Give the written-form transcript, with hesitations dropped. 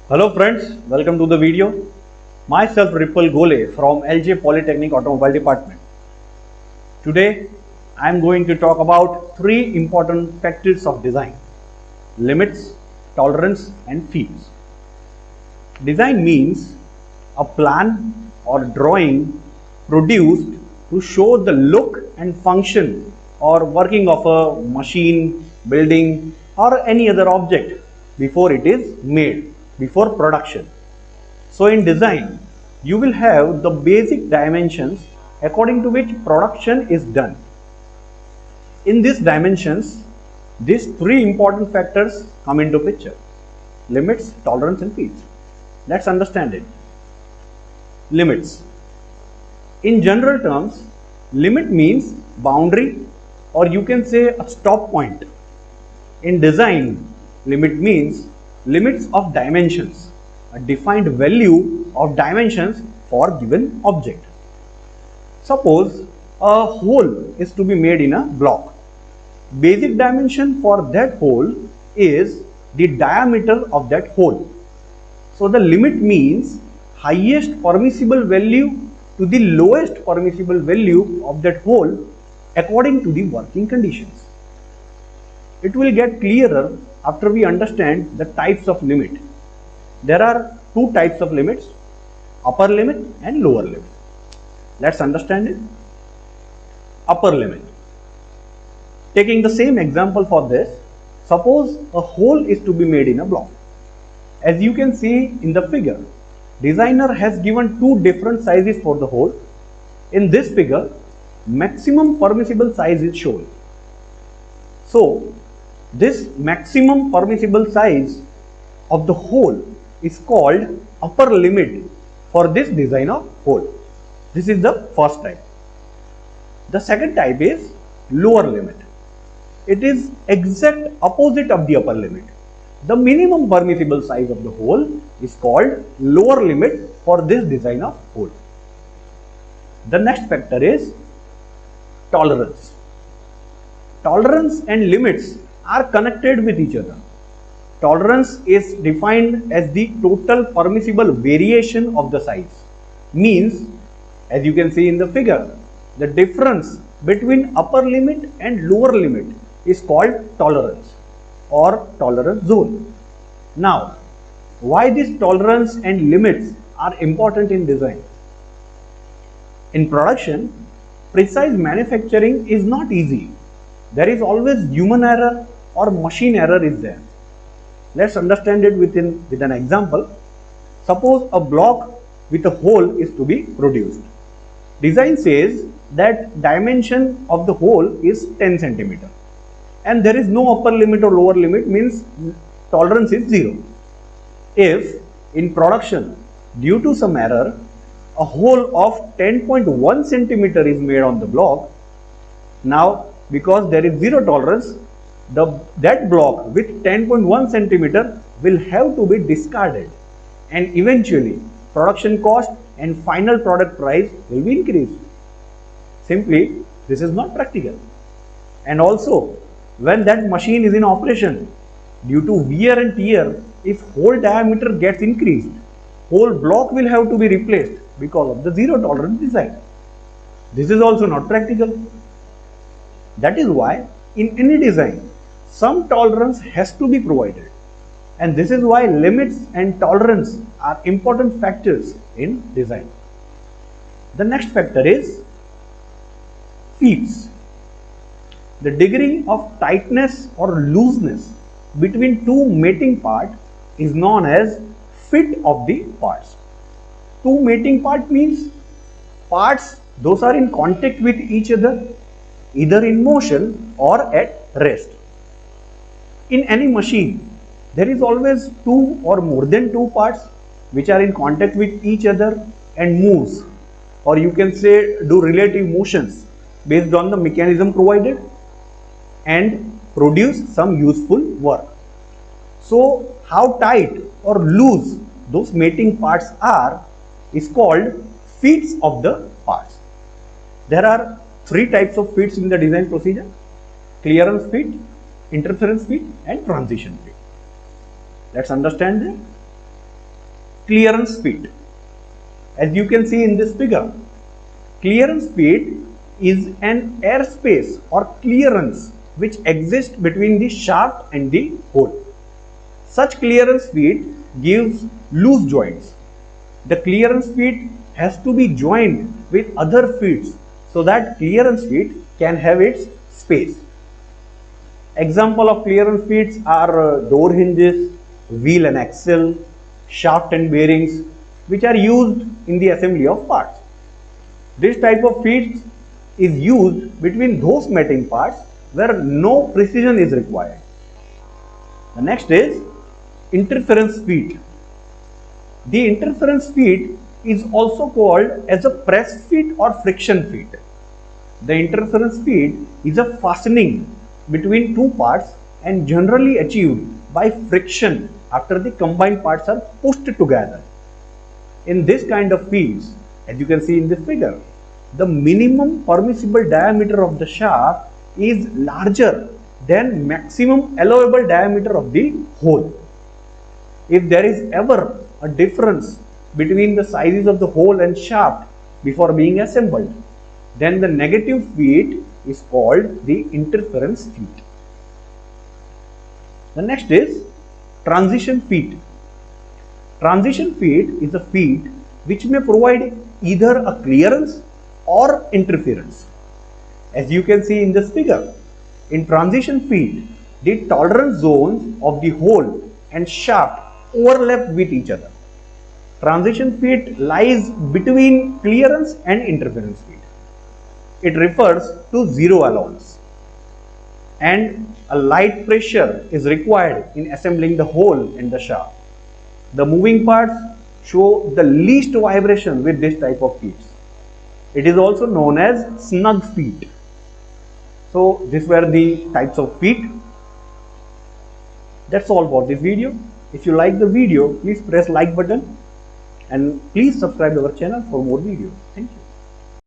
Hello friends, welcome to the video. Myself Ripple Gole from LJ Polytechnic Automobile Department. Today I am going to talk about three important factors of design: limits, tolerance and feats. Design means a plan or drawing produced to show the look and function or working of a machine, building or any other object before it is made, before production. So in design, you will have the basic dimensions according to which production is done. In these dimensions, these three important factors come into picture: limits, tolerance and feats. Let's understand it. Limits. In general terms, limit means boundary, or you can say a stop point. In design, limit means limits of dimensions, a defined value of dimensions for given object. Suppose a hole is to be made in a block. Basic dimension for that hole is the diameter of that hole. So the limit means highest permissible value to the lowest permissible value of that hole according to the working conditions. It will get clearer after we understand the types of limit. There are two types of limits: upper limit and lower limit. Let's understand it. Upper limit. Taking the same example for this, suppose a hole is to be made in a block. As you can see in the figure, designer has given two different sizes for the hole. In this figure, maximum permissible size is shown. So, this maximum permissible size of the hole is called upper limit for this design of hole. This is the first type. The second type is lower limit. It is exact opposite of the upper limit. The minimum permissible size of the hole is called lower limit for this design of hole. The next factor is tolerance. Tolerance and limits are connected with each other. Tolerance is defined as the total permissible variation of the size. Means, as you can see in the figure, the difference between upper limit and lower limit is called tolerance or tolerance zone. Now, why this tolerance and limits are important in design? In production, precise manufacturing is not easy. There is always human error or machine error is there. Let's understand it with an example. Suppose a block with a hole is to be produced. Design says that dimension of the hole is 10 centimeter. And there is no upper limit or lower limit, means tolerance is 0. If in production, due to some error, a hole of 10.1 centimeter is made on the block, now because there is 0 tolerance, that block with 10.1 centimeter will have to be discarded, and eventually production cost and final product price will be increased. Simply, this is not practical. And also, when that machine is in operation, due to wear and tear, if hole diameter gets increased, whole block will have to be replaced because of the 0 tolerance design. This is also not practical. That is why in any design, some tolerance has to be provided. And this is why limits and tolerance are important factors in design. The next factor is feats. The degree of tightness or looseness between two mating parts is known as fit of the parts. Two mating part means parts those are in contact with each other, either in motion or at rest. In any machine, there is always two or more than two parts which are in contact with each other and moves, or you can say do relative motions based on the mechanism provided and produce some useful work. So how tight or loose those mating parts are is called fits of the parts. There are three types of fits in the design procedure: clearance fit, interference fit and transition fit. Let's understand them. clearance feet. As you can see in this figure, clearance feet is an airspace or clearance which exists between the shaft and the hole. Such clearance feet gives loose joints. The clearance feet has to be joined with other feet so that clearance feet can have its space. Example of clearance feet are door hinges, wheel and axle, shaft and bearings, which are used in the assembly of parts. This type of feet is used between those mating parts where no precision is required. The next is interference feet. The interference feet is also called as a press feet or friction feet. The interference feet is a fastening between two parts and generally achieved by friction after the combined parts are pushed together. In this kind of feeds, as you can see in this figure, the minimum permissible diameter of the shaft is larger than maximum allowable diameter of the hole. If there is ever a difference between the sizes of the hole and shaft before being assembled, then the negative feet is called the interference feet. The next is transition feet. Transition feet is a feet which may provide either a clearance or interference. As you can see in this figure, in transition feet, the tolerance zones of the hole and shaft overlap with each other. Transition feet lies between clearance and interference feet. It refers to zero allowance, and a light pressure is required in assembling the hole and the shaft. The moving parts show the least vibration with this type of feet. It is also known as snug feet. So these were the types of feet. That's all for this video. If you like the video, please press like button and please subscribe to our channel for more videos. Thank you.